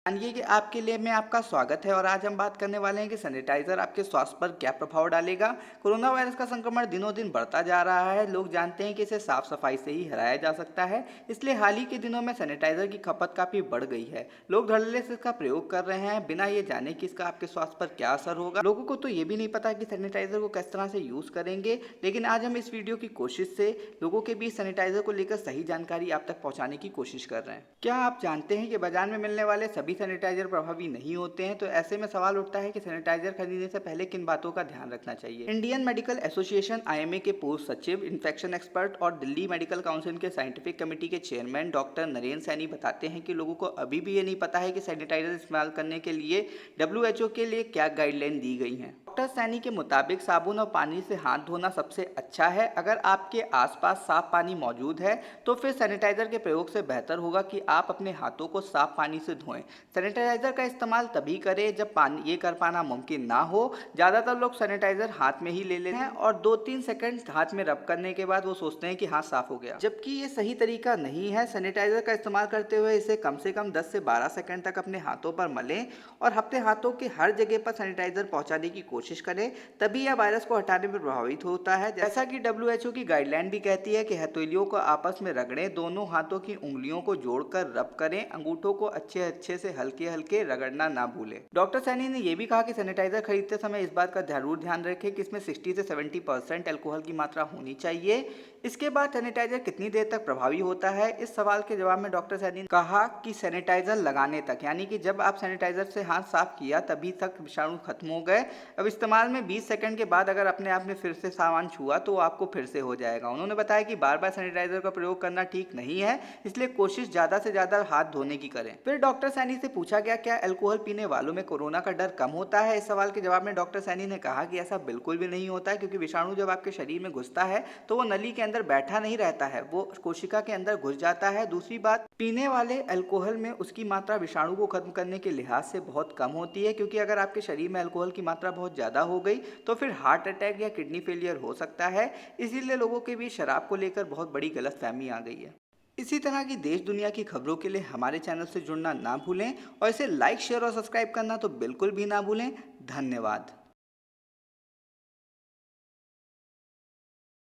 जानिए कि आपके लिए में आपका स्वागत है और आज हम बात करने वाले हैं कि सैनिटाइजर आपके स्वास्थ्य पर क्या प्रभाव डालेगा। कोरोना वायरस का संक्रमण दिनों दिन बढ़ता जा रहा है। लोग जानते हैं कि इसे साफ सफाई से ही हराया जा सकता है, इसलिए हाल ही के दिनों में सैनिटाइजर की खपत काफ़ी बढ़ गई है। लोग धड़ल्ले से इसका प्रयोग कर रहे हैं बिना ये जाने कि इसका आपके स्वास्थ्य पर क्या असर होगा। लोगों को तो ये भी नहीं पता कि सैनिटाइजर को किस तरह से यूज़ करेंगे, लेकिन आज हम इस वीडियो की कोशिश से लोगों के बीच सैनिटाइजर को लेकर सही जानकारी आप तक पहुंचाने की कोशिश कर रहे हैं। क्या आप जानते हैं कि बाजार में मिलने वाले सभी सैनिटाइजर प्रभावी नहीं होते हैं? तो ऐसे में सवाल उठता है कि सैनिटाइजर खरीदने से पहले किन बातों का ध्यान रखना चाहिए। इंडियन मेडिकल एसोसिएशन आईएमए के पूर्व सचिव, इन्फेक्शन एक्सपर्ट और दिल्ली मेडिकल काउंसिल के साइंटिफिक कमेटी के चेयरमैन डॉक्टर नरेंद्र सैनी बताते हैं कि लोगों को अभी भी ये नहीं पता है कि सैनिटाइजर इस्तेमाल करने के लिए डब्ल्यूएचओ के लिए क्या गाइडलाइन दी गई हैं। डॉक्टर सैनी के मुताबिक साबुन और पानी से हाथ धोना सबसे अच्छा है। अगर आपके आसपास साफ पानी मौजूद है तो फिर सैनिटाइजर के प्रयोग से बेहतर होगा कि आप अपने हाथों को साफ पानी से धोएं। सैनिटाइजर का इस्तेमाल तभी करें जब पानी ये कर पाना मुमकिन ना हो। ज़्यादातर लोग सैनिटाइजर हाथ में ही ले लेते हैं और 2-3 सेकंड हाथ में रब करने के बाद वो सोचते हैं कि हाथ साफ हो गया, जबकि ये सही तरीका नहीं है। सैनिटाइजर का इस्तेमाल करते हुए इसे कम से कम 10 से 12 सेकंड तक अपने हाथों पर मलें और अपने हाथों के हर जगह पर सैनिटाइजर पहुंचाने की कोशिश करें, तभी यह वायरस को हटाने में प्रभावित होता है। जैसा कि डब्ल्यूएचओ की गाइडलाइन भी कहती है कि हथेलियों को आपस में रगड़ें, दोनों हाथों की उंगलियों को जोड़कर रब करें, अंगूठों को अच्छे अच्छे से हल्के हल्के रगड़ना ना भूलें। डॉक्टर सैनी ने यह भी कहा कि सैनिटाइजर खरीदते समय इस बात का जरूर ध्यान रखें कि इसमें 60 से 70% अल्कोहल की मात्रा होनी चाहिए। इसके बाद सैनिटाइजर कितनी देर तक प्रभावी होता है, इस सवाल के जवाब में डॉक्टर सैनी ने कहा कि सैनिटाइजर लगाने तक, यानी कि जब आप सैनिटाइजर से हाथ साफ किया तभी तक विषाणु खत्म हो गए। अब इस्तेमाल में 20 सेकंड के बाद अगर अपने आप ने फिर से सामान छुआ तो आपको फिर से हो जाएगा। उन्होंने बताया कि बार बार सैनिटाइजर का प्रयोग करना ठीक नहीं है, इसलिए कोशिश ज़्यादा से ज़्यादा हाथ धोने की करें। फिर डॉक्टर सैनी से पूछा गया क्या अल्कोहल पीने वालों में कोरोना का डर कम होता है। इस सवाल के जवाब में डॉक्टर सैनी ने कहा कि ऐसा बिल्कुल भी नहीं होता है, क्योंकि विषाणु जब आपके शरीर में घुसता है तो वो नली के अंदर बैठा नहीं रहता है, वो कोशिका के अंदर घुस जाता है। दूसरी बात, पीने वाले अल्कोहल में उसकी मात्रा विषाणु को खत्म करने के लिहाज से बहुत कम होती है, क्योंकि अगर आपके शरीर में अल्कोहल की मात्रा बहुत ज़्यादा हो गई तो फिर हार्ट अटैक या किडनी फेलियर हो सकता है। इसीलिए लोगों के बीच शराब को लेकर बहुत बड़ी गलतफहमी आ गई है। इसी तरह की देश दुनिया की खबरों के लिए हमारे चैनल से जुड़ना ना भूलें और इसे लाइक, शेयर और सब्सक्राइब करना तो बिल्कुल भी ना भूलें। धन्यवाद।